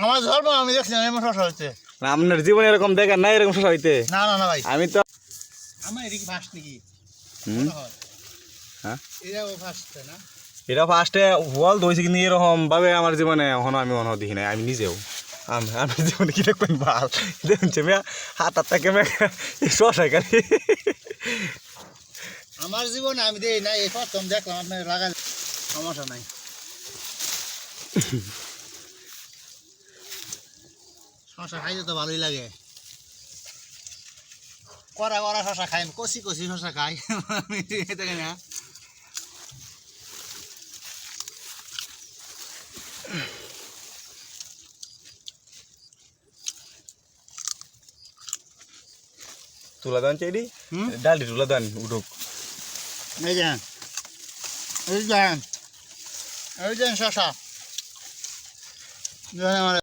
আমার ধর্ম আমি দেখছি না এমন শশা হচ্ছে আপনার জীবনে এরকম দেখেন না এরকম শশা হইতে? না না না ভাই আমি তো আমার এদিকে ফাঁস নাকি হ্যাঁ এটাও ফাঁস না এটা ফার্স্টে ওয়াল ধইছে কিন্তু এরকম ভাবে আমার জীবনে এখনো আমি মনে দেখি নাই আমি নিজেও আমি জীবনে কি দেখবেন ভাল দেখছে মেয়া হাত থেকে শশা খালি আমার জীবনে আমি দেই না এই প্রথম দেখলাম আপনার লাগাই সমস্যা নাই শশা খাইতে তো ভালোই লাগে করা করা শশা খাই কষি কষি শশা খাই আমি দেখে না তুলা দেন চাইডি ডালটি তুলা দেন উঠুক এই যে এই যে এই যে শশা আমার